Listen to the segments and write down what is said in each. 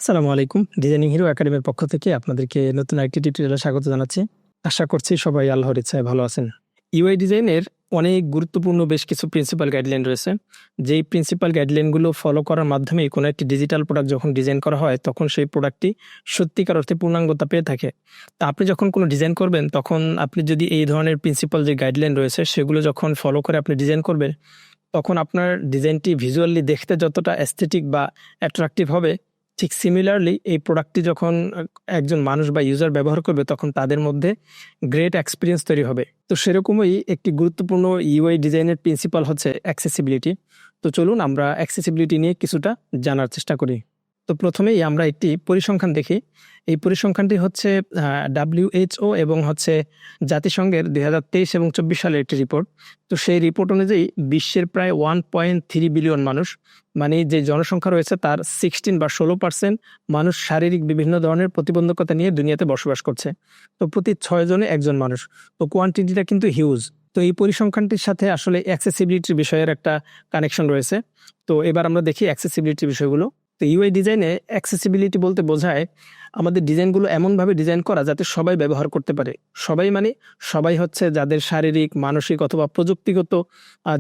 আসসালামু আলাইকুম। Designing hero একাডেমির পক্ষ থেকে আপনাদেরকে নতুন আরেকটি টিউটোরিয়ালে স্বাগত জানাচ্ছি। আশা করছি সবাই আল্লাহর ইচ্ছায় ভালো আছেন। ইউআই ডিজাইনের অনেক গুরুত্বপূর্ণ বেশ কিছু প্রিন্সিপাল গাইডলাইন রয়েছে। যেই প্রিন্সিপাল গাইডলাইনগুলো ফলো করার মাধ্যমেই কোনো একটি ডিজিটাল প্রোডাক্ট যখন ডিজাইন করা হয়, তখন সেই প্রোডাক্টটি সত্যিকার অর্থে পূর্ণাঙ্গতা পেয়ে থাকে। তা আপনি যখন কোনো ডিজাইন করবেন, তখন আপনি যদি এই ধরনের প্রিন্সিপাল যে গাইডলাইন রয়েছে, সেগুলো যখন ফলো করে আপনি ডিজাইন করবেন, তখন আপনার ডিজাইনটি ভিজুয়ালি দেখতে যতটা অ্যাস্থেটিক বা অ্যাট্রাকটিভ হবে, ঠিক সিমিলারলি এই প্রোডাক্টটি যখন একজন মানুষ বা ইউজার ব্যবহার করবে, তখন তাদের মধ্যে গ্রেট এক্সপিরিয়েন্স তৈরি হবে। তো সেরকমই একটি গুরুত্বপূর্ণ ইউআই ডিজাইনের প্রিন্সিপাল হচ্ছে অ্যাক্সেসিবিলিটি। তো চলুন আমরা অ্যাক্সেসিবিলিটি নিয়ে কিছুটা জানার চেষ্টা করি। তো প্রথমেই আমরা একটি পরিসংখ্যান দেখি। এই পরিসংখ্যানটি হচ্ছে WHO এবং হচ্ছে জাতিসংঘের 2023 এবং 24 সালের একটি রিপোর্ট। তো সেই রিপোর্ট অনুযায়ী বিশ্বের প্রায় 1.3 বিলিয়ন মানুষ, মানে যে জনসংখ্যা রয়েছে তার 16 বা 16% মানুষ শারীরিক বিভিন্ন ধরনের প্রতিবন্ধকতা নিয়ে দুনিয়াতে বসবাস করছে। তো প্রতি 6 জনে একজন মানুষ। তো কোয়ান্টিটিটা কিন্তু হিউজ। তো এই পরিসংখ্যানটির সাথে আসলে অ্যাক্সেসিবিলিটির বিষয়ের একটা কানেকশন রয়েছে। তো এবার আমরা দেখি অ্যাক্সেসিবিলিটির বিষয়গুলো। তো ইউআই ডিজাইনে অ্যাক্সেসিবিলিটি বলতে বোঝায় আমাদের ডিজাইনগুলো এমনভাবে ডিজাইন করা যাতে সবাই ব্যবহার করতে পারে। সবাই মানে সবাই হচ্ছে যাদের শারীরিক, মানসিক অথবা প্রযুক্তিগত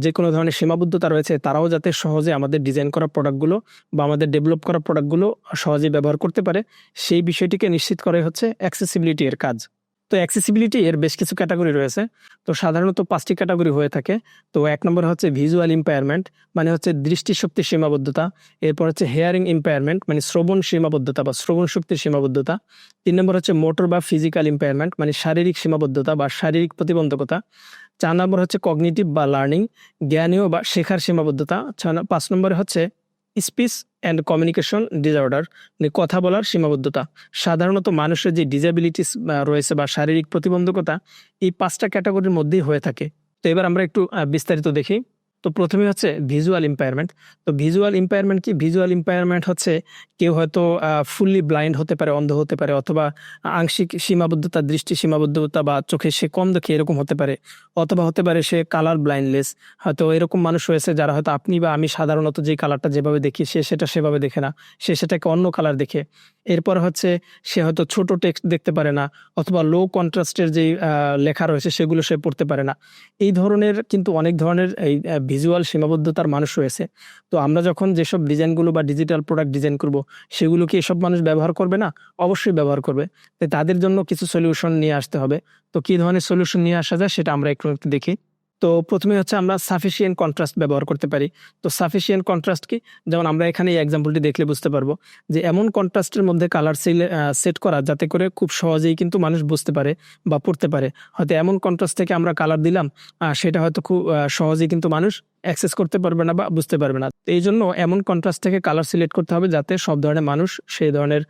যে কোনো ধরনের সীমাবদ্ধতা রয়েছে, তারাও যাতে সহজে আমাদের ডিজাইন করা প্রোডাক্টগুলো বা আমাদের ডেভেলপ করা প্রোডাক্টগুলো সহজেই ব্যবহার করতে পারে, সেই বিষয়টিকে নিশ্চিত করাই হচ্ছে অ্যাক্সেসিবিলিটি এর কাজ। তো অ্যাক্সেসিবিলিটি এর বেশ কিছু ক্যাটাগরি রয়েছে। তো সাধারণত 5টি ক্যাটাগরি হয়ে থাকে। তো 1 নম্বর হচ্ছে ভিজুয়াল ইম্পায়ারমেন্ট, মানে হচ্ছে দৃষ্টিশক্তির সীমাবদ্ধতা। এরপর হচ্ছে হেয়ারিং ইম্পায়ারমেন্ট, মানে শ্রবণ সীমাবদ্ধতা বা শ্রবণ শক্তির সীমাবদ্ধতা। 3 নম্বর হচ্ছে মোটর বা ফিজিক্যাল ইম্পায়ারমেন্ট, মানে শারীরিক সীমাবদ্ধতা বা শারীরিক প্রতিবন্ধকতা। 4 নম্বর হচ্ছে কগনিটিভ বা লার্নিং, জ্ঞানীয় বা শেখার সীমাবদ্ধতা। 5 নম্বরে হচ্ছে স্পিচ অ্যান্ড কমিউনিকেশন ডিসঅর্ডার, মানে কথা বলার সীমাবদ্ধতা। সাধারণত মানুষের যে ডিসএবিলিটিস রয়েছে বা শারীরিক প্রতিবন্ধকতা, এই 5টা ক্যাটাগরির মধ্যেই হয়ে থাকে। তো এবার আমরা একটু বিস্তারিত দেখি। তো প্রথমে হচ্ছে ভিজুয়াল ইম্পায়ারমেন্ট। তো ভিজুয়াল ইম্পায়ারমেন্ট কি? ভিজুয়াল ইম্পায়ারমেন্ট হচ্ছে কেউ হয়তো ফুললি ব্লাইন্ড হতে পারে, অন্ধ হতে পারে, অথবা আংশিক সীমাবদ্ধতা, দৃষ্টি সীমাবদ্ধতা বা চোখে সে কম দেখে এরকম হতে পারে, অথবা হতে পারে সে কালার ব্লাইন্ডলেস। হয়তো এরকম মানুষ রয়েছে যারা হয়তো আপনি বা আমি সাধারণত যে কালারটা যেভাবে দেখি, সে সেটা সেভাবে দেখে না, সে সেটাকে অন্য কালার দেখে। এরপর হচ্ছে সে হয়তো ছোট টেক্সট দেখতে পারে না, অথবা লো কন্ট্রাস্টের যে লেখা রয়েছে সেগুলো সে পড়তে পারে না। এই ধরনের কিন্তু অনেক ধরনের এই ভিজুয়াল সীমাবদ্ধতার মানুষ রয়েছে। তো আমরা যখন যেসব ডিজাইনগুলো বা ডিজিটাল প্রোডাক্ট ডিজাইন করব, সেগুলো কি এসব মানুষ ব্যবহার করবে না? অবশ্যই ব্যবহার করবে। তাই তাদের জন্য কিছু সলিউশন নিয়ে আসতে হবে। তো কি ধরনের সলিউশন নিয়ে আসা যায় সেটা আমরা একটু একটু দেখি। তো প্রথমে হচ্ছে আমরা সাফিসিয়েন্ট কন্ট্রাস্ট ব্যবহার করতে পারি। তো সাফিসিয়েন্ট কন্ট্রাস্ট কি? যেমন আমরা এখানে এই এক্সাম্পলটি দেখলে বুঝতে পারবো যে এমন কন্ট্রাস্টের মধ্যে কালার সেট করা যাতে করে খুব সহজেই কিন্তু মানুষ বুঝতে পারে বা পড়তে পারে। হয়তো এমন কন্ট্রাস্ট থেকে আমরা কালার দিলাম, সেটা হয়তো খুব সহজেই কিন্তু মানুষ অ্যাক্সেস করতে পারবে না বা বুঝতে পারবে না। তো এই জন্য এমন কন্ট্রাস্ট থেকে কালার সিলেক্ট করতে হবে যাতে সব ধরনের মানুষ সেই ধরনের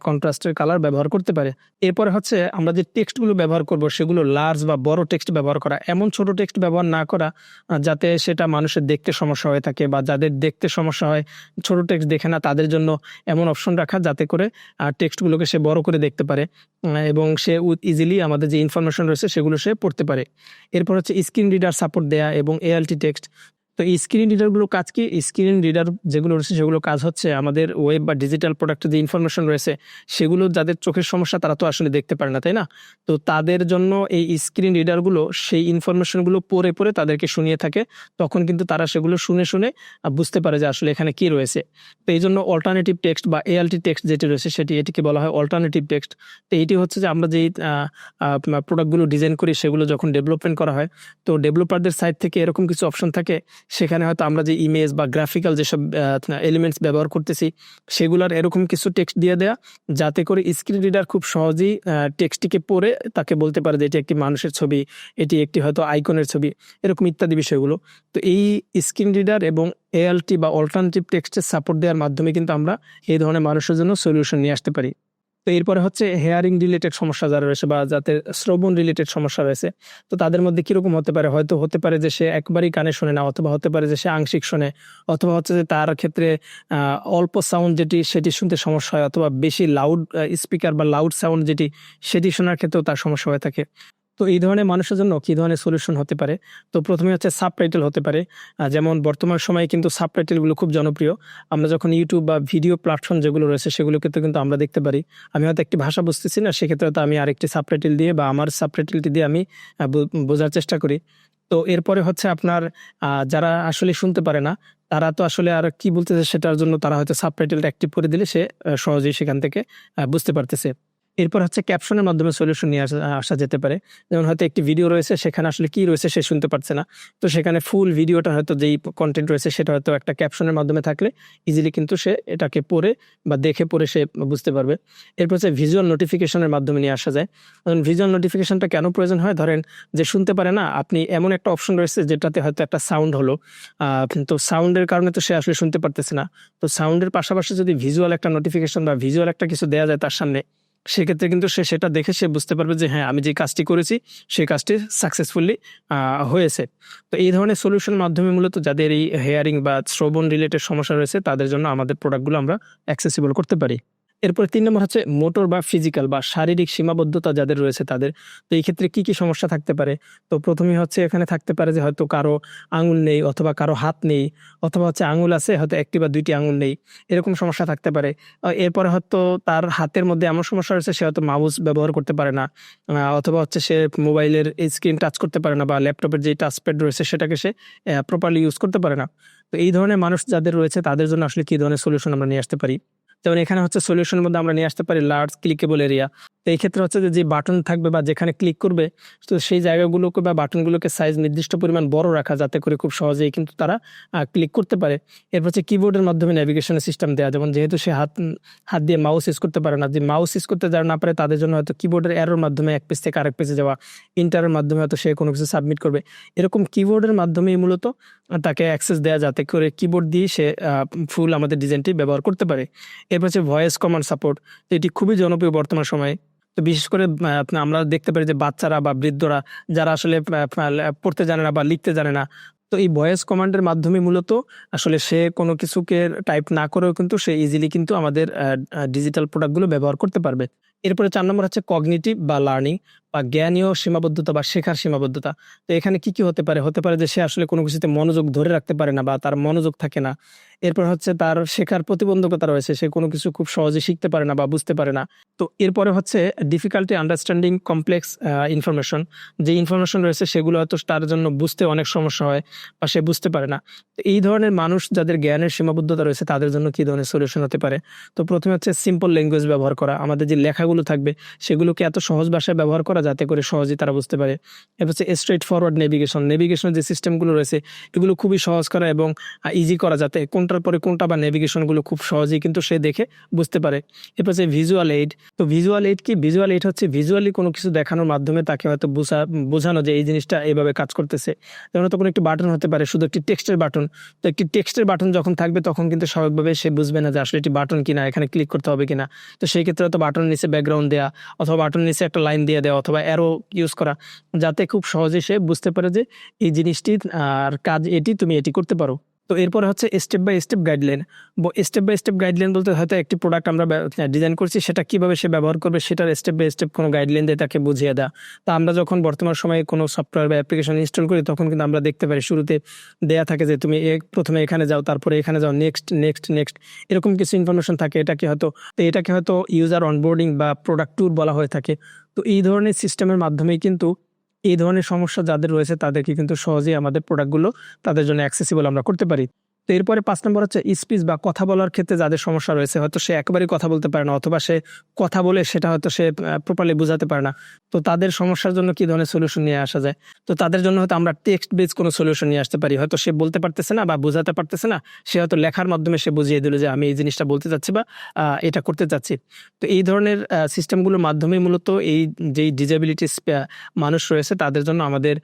কন্ট্রাস্টের কালার ব্যবহার করতে পারে। এরপরে হচ্ছে আমরা যে টেক্সটগুলো ব্যবহার করব, সেগুলো লার্জ বা বড় টেক্সট ব্যবহার করা, এমন ছোট টেক্সট ব্যবহার না করা যাতে সেটা মানুষের দেখতে সমস্যা হয়ে থাকে, বা যাদের দেখতে সমস্যা হয়, ছোট টেক্সট দেখে না, তাদের জন্য এমন অপশন রাখা যাতে করে টেক্সটগুলোকে সে বড় করে দেখতে পারে এবং সে ইজিলি আমাদের যে ইনফরমেশন রয়েছে সেগুলো সে পড়তে পারে। এরপর হচ্ছে স্ক্রিন রিডার সাপোর্ট দেয়া এবং এএলটি টেক্সট। তো এই স্ক্রিন রিডারগুলো কাজ কি? স্ক্রিন রিডার যেগুলো রয়েছে সেগুলো কাজ হচ্ছে আমাদের ওয়েব বা ডিজিটাল প্রোডাক্টের যে ইনফরমেশন রয়েছে, সেগুলো যাদের চোখের সমস্যা তারা তো আসলে দেখতে পারে না, তাই না? তো তাদের জন্য এই স্ক্রিন রিডারগুলো সেই ইনফরমেশনগুলো পড়ে পড়ে তাদেরকে শুনিয়ে থাকে। তখন কিন্তু তারা সেগুলো শুনে শুনে বুঝতে পারে যে আসলে এখানে কি রয়েছে। তো এই জন্য অল্টারনেটিভ টেক্সট বা এএলটি টেক্সট যেটি রয়েছে এটিকে বলা হয় অল্টারনেটিভ টেক্সট। তো এইটি হচ্ছে যে আমরা যেই প্রোডাক্টগুলো ডিজাইন করি, সেগুলো যখন ডেভেলপমেন্ট করা হয়, তো ডেভেলপারদের সাইড থেকে এরকম কিছু অপশন থাকে, সেখানে হয়তো আমরা যে ইমেজ বা গ্রাফিক্যাল যেসব এলিমেন্টস ব্যবহার করতেছি, সেগুলোর এরকম কিছু টেক্সট দিয়ে দেয়া যাতে করে স্ক্রিন রিডার খুব সহজেই টেক্সটটিকে পড়ে তাকে বলতে পারে যে এটি একটি মানুষের ছবি, এটি একটি হয়তো আইকনের ছবি, এরকম ইত্যাদি বিষয়গুলো। তো এই স্ক্রিন রিডার এবং এএলটি বা অল্টারনেটিভ টেক্সটের সাপোর্ট দেওয়ার মাধ্যমে কিন্তু আমরা এই ধরনের মানুষের জন্য সলিউশন নিয়ে আসতে পারি। তো এরপরে হচ্ছে হেয়ারিং রিলেটেড সমস্যা যারা রয়েছে বা যাদের শ্রবণ রিলেটেড সমস্যা রয়েছে, তো তাদের মধ্যে কিরকম হতে পারে? হয়তো হতে পারে যে সে একবারই কানে শোনে না, অথবা হতে পারে যে সে আংশিক শোনে, অথবা হচ্ছে যে তার ক্ষেত্রে অল্প সাউন্ড যেটি সেটি শুনতে সমস্যা হয়, অথবা বেশি লাউড স্পিকার বা লাউড সাউন্ড যেটি সেটি শোনার ক্ষেত্রেও তার সমস্যা হয়ে থাকে। তো এই ধরনের মানুষের জন্য কি ধরনের সলিউশন হতে পারে? তো প্রথমে হচ্ছে সাবটাইটেল হতে পারে। যেমন বর্তমান সময়ে কিন্তু সাবটাইটেলগুলো খুব জনপ্রিয়। আমরা যখন YouTube বা ভিডিও প্ল্যাটফর্ম যেগুলো রয়েছে সেগুলোকে তো কিন্তু আমরা দেখতে পারি। আমি হয়তো একটি ভাষা বুঝতেছি না, সেক্ষেত্রে হয়তো আমি আরেকটি সাবটাইটেল দিয়ে বা আমার সাবটাইটেলটি দিয়ে আমি বোঝার চেষ্টা করি। তো এরপরে হচ্ছে আপনার যারা আসলে শুনতে পারে না, তারা তো আসলে আর কি বলতেছে সেটার জন্য তারা হয়তো সাবটাইটেলটা অ্যাক্টিভ করে দিলে সে সহজেই সেখান থেকে বুঝতে পারতেছে। এরপর হচ্ছে ক্যাপশনের মাধ্যমে সলিউশন নিয়ে আসা যেতে পারে। যেমন হয়তো একটি ভিডিও রয়েছে, সেখানে আসলে কি রয়েছে সে শুনতে পারছে না। তো সেখানে ফুল ভিডিওটা হয়তো যেই কনটেন্ট রয়েছে সেটা হয়তো একটা ক্যাপশনের মাধ্যমে থাকলে ইজিলি কিন্তু সে এটাকে পড়ে বা দেখে পড়ে সে বুঝতে পারবে। এরপর হচ্ছে ভিজুয়াল নোটিফিকেশনের মাধ্যমে নিয়ে আসা যায়। ভিজুয়াল নোটিফিকেশনটা কেন প্রয়োজন হয়? ধরেন যে শুনতে পারে না, আপনি এমন একটা অপশন রয়েছে যেটাতে হয়তো একটা সাউন্ড হলো, তো সাউন্ডের কারণে তো সে আসলে শুনতে পারতেছে না। তো সাউন্ডের পাশাপাশি যদি ভিজুয়াল একটা নোটিফিকেশন বা ভিজুয়াল একটা কিছু দেয়া যায় তার সামনে, সেক্ষেত্রে কিন্তু সে সেটা দেখে সে বুঝতে পারবে যে হ্যাঁ, আমি যে কাজটি করেছি সেই কাজটি সাকসেসফুলি হয়েছে। তো এই ধরনের সলিউশনের মাধ্যমে মূলত যাদের এই হেয়ারিং বা শ্রবণ রিলেটেড সমস্যা রয়েছে তাদের জন্য আমাদের প্রোডাক্টগুলো আমরা অ্যাক্সেসিবল করতে পারি। এরপরে ৩ নম্বর হচ্ছে মোটর বা ফিজিক্যাল বা শারীরিক সীমাবদ্ধতা যাদের রয়েছে তাদের। তো এই ক্ষেত্রে কি সমস্যা থাকতে পারে? তো প্রথমেই হচ্ছে এখানে থাকতে পারে যে হয়তো কারো আঙুল নেই অথবা কারো হাত নেই, অথবা হচ্ছে আঙুল আছে হয়তো ১টি বা ২টি আঙুল নেই। এরকম সমস্যা থাকতে পারে। এরপরে হয়তো তার হাতের মধ্যে এমন সমস্যা রয়েছে সে হয়তো মাউস ব্যবহার করতে পারে না। অথবা হচ্ছে সে মোবাইলের স্ক্রিন টাচ করতে পারে না বা ল্যাপটপের যে টাচপ্যাড রয়েছে সেটাকে সে প্রপারলি ইউজ করতে পারে না। তো এই ধরনের মানুষ যাদের রয়েছে তাদের জন্য আসলে কি ধরনের সলিউশন আমরা নিয়ে আসতে পারি? যেমন এখানে হচ্ছে সলিউশনের মধ্যে আমরা নিয়ে আসতে পারি লার্জ ক্লিকেবল এরিয়া। তো এই ক্ষেত্রে হচ্ছে যে বাটন থাকবে বা যেখানে ক্লিক করবে, তো সেই জায়গাগুলোকে বা বাটনগুলোকে সাইজ নির্দিষ্ট পরিমাণ বড় রাখা, যাতে করে খুব সহজেই কিন্তু তারা ক্লিক করতে পারে। এরপর হচ্ছে কিবোর্ডের মাধ্যমে ন্যাভিগেশনের সিস্টেম দেওয়া, যেমন যেহেতু সে হাত দিয়ে মাউস ইউজ করতে পারে না, যে মাউস ইউজ করতে যারা না পারে তাদের জন্য হয়তো কিবোর্ডের অ্যারোর মাধ্যমে এক পেজ থেকে আরেক পেজে যাওয়া, ইন্টারের মাধ্যমে হয়তো সে কোনো কিছু সাবমিট করবে। এরকম কিবোর্ডের মাধ্যমেই মূলত তাকে অ্যাক্সেস দেওয়া, যাতে করে কিবোর্ড দিয়ে সে ফুল আমাদের ডিজাইনটি ব্যবহার করতে পারে। এরপর হচ্ছে ভয়েস কমান্ড সাপোর্ট। তো এটি খুবই জনপ্রিয় বর্তমান সময়ে। তো বিশেষ করে আমরা দেখতে পারি যে বাচ্চারা বা বৃদ্ধরা যারা আসলে পড়তে জানে না বা লিখতে জানে না, তো এই ভয়েস কমান্ডের মাধ্যমে মূলত আসলে সে কোনো কিছুকে টাইপ না করেও কিন্তু সে ইজিলি কিন্তু আমাদের ডিজিটাল প্রোডাক্টগুলো ব্যবহার করতে পারবে। এরপরে ৪ নম্বর হচ্ছে কগনিটিভ বা লার্নিং বা জ্ঞানীয় সীমাবদ্ধতা বা শেখার সীমাবদ্ধতা। তো এখানে কি হতে পারে? হতে পারে যে সে আসলে কোনো কিছুতে মনোযোগ ধরে রাখতে পারে না বা তার মনোযোগ থাকে না। এরপর হচ্ছে তার শেখার প্রতিবন্ধকতা রয়েছে, সে কোনো কিছু খুব সহজে শিখতে পারে না বা বুঝতে পারে না। তো এরপরে হচ্ছে ডিফিকাল্টি আন্ডারস্ট্যান্ডিং কমপ্লেক্স ইনফরমেশন। যে ইনফরমেশন রয়েছে সেগুলো হয়তো তার জন্য বুঝতে অনেক সমস্যা হয় বা সে বুঝতে পারে না। তো এই ধরনের মানুষ যাদের জ্ঞানের সীমাবদ্ধতা রয়েছে তাদের জন্য কি ধরনের সলিউশন হতে পারে? তো প্রথমে হচ্ছে সিম্পল ল্যাঙ্গুয়েজ ব্যবহার করা, আমাদের যে লেখাগুলো থাকবে সেগুলোকে এত সহজ ভাষায় ব্যবহার করা যাতে করে সহজেই তারা বুঝতে পারে। এরপর হচ্ছে স্ট্রেট ফরওয়ার্ড নেভিগেশনের যে সিস্টেমগুলো রয়েছে এগুলো খুবই সহজ করা এবং ইজি করা, যাতে কোনটার পরে কোনটা বা নেভিগেশনগুলো খুব সহজেই কিন্তু সে দেখে বুঝতে পারে। এরপর হচ্ছে ভিজুয়াল এইড। তো ভিজুয়াল এইড কি? ভিজুয়াল এইড হচ্ছে ভিজুয়ালি কোনো কিছু দেখানোর মাধ্যমে তাকে হয়তো বোঝানো যে এই জিনিসটা এইভাবে কাজ করতেছে। যেমন হয়তো কোনো একটি বাটন হতে পারে, শুধু একটি টেক্সটের বাটন। তো একটি টেক্সটের বাটন যখন থাকবে তখন কিন্তু স্বাভাবিকভাবে সে বুঝবে না যে আসলে এটি বাটন কিনা, এখানে ক্লিক করতে হবে কিনা। তো সেই ক্ষেত্রে হয়তো বাটনের নিচে ব্যাকগ্রাউন্ড দেয়া অথবা বাটনের নিচে একটা লাইন দিয়ে দেওয়া অথবা অ্যারো ইউজ করা, যাতে খুব সহজে সে বুঝতে পারে যে এই জিনিসটির আর কাজ এটি, তুমি এটি করতে পারো। তো এরপরে হচ্ছে step by step guideline. Step by step guideline বলতে হয়তো একটি প্রোডাক্ট আমরা ডিজাইন করছি, সেটা কিভাবে সে ব্যবহার করবে সেটার স্টেপ বাই স্টেপ কোনো গাইডলাইন দিয়ে তাকে বুঝিয়ে দেওয়া। তা আমরা যখন বর্তমান সময়ে কোনো সফটওয়্যার বা অ্যাপ্লিকেশন ইনস্টল করি তখন কিন্তু আমরা দেখতে পারি শুরুতে দেয়া থাকে যে তুমি প্রথমে এখানে যাও, তারপরে এখানে যাও, নেক্সট নেক্সট নেক্সট, এরকম কিছু ইনফরমেশন থাকে। এটাকে হয়তো ইউজার অনবোর্ডিং বা প্রোডাক্ট ট্যুর বলা হয়ে থাকে। তো এই ধরনের সিস্টেমের মাধ্যমেই কিন্তু এই ধরনের সমস্যা যাদের রয়েছে তাদেরকে কিন্তু সহজেই আমাদের প্রোডাক্টগুলো তাদের জন্য অ্যাক্সেসিবল আমরা করতে পারি। তো এরপরে ৫ নম্বর হচ্ছে স্পিচ বা কথা বলার ক্ষেত্রে যাদের সমস্যা রয়েছে, হয়তো সে একেবারেই কথা বলতে পারে না অথবা সে কথা বলে সেটা হয়তো সে প্রপারলি বোঝাতে পারে না। তো তাদের সমস্যার জন্য কি ধরনের সলিউশন নিয়ে আসা যায়? তো তাদের জন্য হয়তো আমরা টেক্সট বেস কোনো সলিউশন নিয়ে আসতে পারি। হয়তো সে বলতে পারতেছে না বা বোঝাতে পারতেছে না, সে হয়তো লেখার মাধ্যমে সে বুঝিয়ে দিল যে আমি এই জিনিসটা বলতে চাচ্ছি বা এটা করতে চাচ্ছি। তো এই ধরনের সিস্টেমগুলোর মাধ্যমে মূলত এই যেই ডিসেবিলিটিস মানুষ রয়েছে তাদের জন্য আমাদের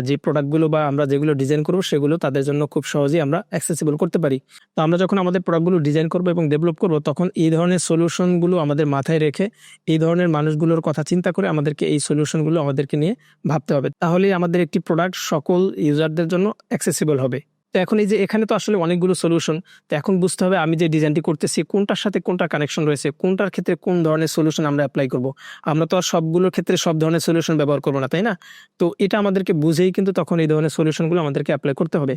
যে প্রোডাক্টগুলো বা আমরা যেগুলো ডিজাইন করবো সেগুলো তাদের জন্য খুব সহজেই আমরা অ্যাক্সেসিবল করতে পারি। তো আমরা যখন আমাদের প্রোডাক্টগুলো ডিজাইন করবো এবং ডেভেলপ করবো তখন এই ধরনের সলিউশনগুলো আমাদের মাথায় রেখে এই ধরনের মানুষগুলোর কথা চিন্তা করে আমাদেরকে এই সলিউশনগুলো আমাদেরকে নিয়ে ভাবতে হবে। তাহলেই আমাদের একটি প্রোডাক্ট সকল ইউজারদের জন্য অ্যাক্সেসিবল হবে। তো তো এখন এই যে এখানে তো আসলে অনেকগুলো সলিউশন। তো এখন বুঝতে হবে আমি যে ডিজাইনটি করতেছি কোনটার সাথে কোনটা কানেকশন রয়েছে, কোনটার ক্ষেত্রে কোন ধরনের সলিউশন আমরা অ্যাপ্লাই করব। আমরা তো আর সবগুলোর ক্ষেত্রে সব ধরনের সলিউশন ব্যবহার করবো না, তাই না? তো এটা আমাদেরকে বুঝেই কিন্তু তখন এই ধরনের সলিউশনগুলো আমাদেরকে অ্যাপ্লাই করতে হবে।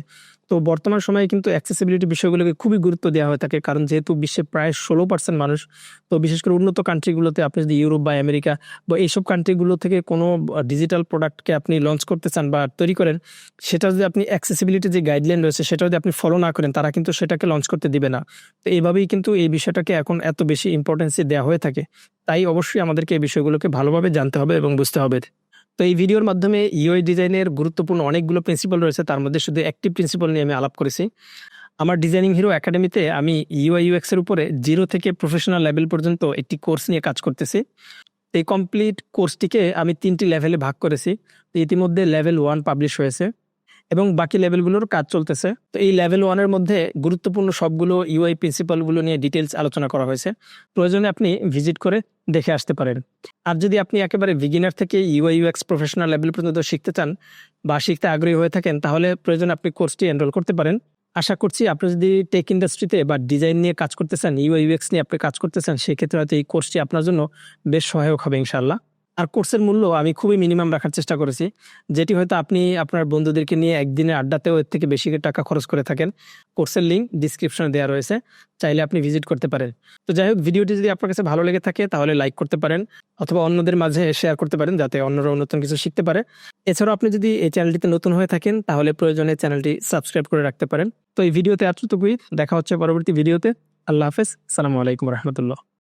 তো বর্তমান সময়ে কিন্তু অ্যাক্সেসিবিলিটি বিষয়গুলোকে খুবই গুরুত্ব দেওয়া হয়ে থাকে, কারণ যেহেতু বিশ্বে প্রায় 16% মানুষ। তো বিশেষ করে উন্নত কান্ট্রিগুলোতে আপনি যদি ইউরোপ বা আমেরিকা বা এইসব কান্ট্রিগুলো থেকে কোনো ডিজিটাল প্রোডাক্টকে আপনি লঞ্চ করতে চান বা তৈরি করেন, সেটা যদি আপনি অ্যাক্সেসিবিলিটি যে গাইডলাইন রয়েছে সেটা যদি আপনি ফলো না করেন, তারা কিন্তু সেটাকে লঞ্চ করতে দিবে না। তো এইভাবেই কিন্তু এই বিষয়টাকে এখন এত বেশি ইম্পর্টেন্সি দেওয়া হয়ে থাকে। তাই অবশ্যই আমাদেরকে এই বিষয়গুলোকে ভালোভাবে জানতে হবে এবং বুঝতে হবে। তো এই ভিডিওর মাধ্যমে ইউআই ডিজাইনের গুরুত্বপূর্ণ অনেকগুলো প্রিন্সিপাল রয়েছে, তার মধ্যে শুধু একটি প্রিন্সিপাল নিয়ে আমি আলাপ করেছি। আমার ডিজাইনিং হিরো একাডেমিতে আমি ইউআই ইউএক্স এর উপরে 0 থেকে প্রফেশনাল লেভেল পর্যন্ত একটি কোর্স নিয়ে কাজ করতেছি। এই কমপ্লিট কোর্সটিকে আমি 3টি লেভেলে ভাগ করেছি। তো ইতিমধ্যে লেভেল 1 পাবলিশ হয়েছে এবং বাকি লেভেলগুলোর কাজ চলতেছে। তো এই লেভেল 1 এর মধ্যে গুরুত্বপূর্ণ সবগুলো ইউআই প্রিন্সিপালগুলো নিয়ে ডিটেলস আলোচনা করা হয়েছে। প্রয়োজনে আপনি ভিজিট করে দেখে আসতে পারেন। আর যদি আপনি একেবারে বিগিনার থেকে ইউআই ইউএক্স প্রফেশনাল লেভেল পর্যন্ত শিখতে চান বা শিখতে আগ্রহী হয়ে থাকেন, তাহলে প্রয়োজনে আপনি কোর্সটি এনরোল করতে পারেন। আশা করছি আপনি যদি টেক ইন্ডাস্ট্রিতে বা ডিজাইন নিয়ে কাজ করতে চান, ইউআই ইউএক্স নিয়ে আপনি কাজ করতে চান, সেক্ষেত্রে হয়তো এই কোর্সটি আপনার জন্য বেশ সহায়ক হবে ইনশাআল্লাহ। আর কোর্সের মূল্য আমি খুবই মিনিমাম রাখার চেষ্টা করেছি, যেটি হয়তো আপনি আপনার বন্ধুদেরকে নিয়ে একদিনের আড্ডাতেও এর থেকে বেশি টাকা খরচ করে থাকেন। কোর্সের লিঙ্ক ডিসক্রিপশনে দেওয়া রয়েছে, চাইলে আপনি ভিজিট করতে পারেন। তো যাই হোক, ভিডিওটি যদি আপনার কাছে ভালো লেগে থাকে তাহলে লাইক করতে পারেন অথবা অন্যদের মাঝে শেয়ার করতে পারেন, যাতে অন্যরাও নতুন কিছু শিখতে পারে। এছাড়াও আপনি যদি এই চ্যানেলটিতে নতুন হয়ে থাকেন তাহলে প্রয়োজনে চ্যানেলটি সাবস্ক্রাইব করে রাখতে পারেন। তো এই ভিডিওতে এতটুকুই, দেখা হচ্ছে পরবর্তী ভিডিওতে। আল্লাহ হাফেজ, আসসালামু আলাইকুম রহমতুল্লাহ।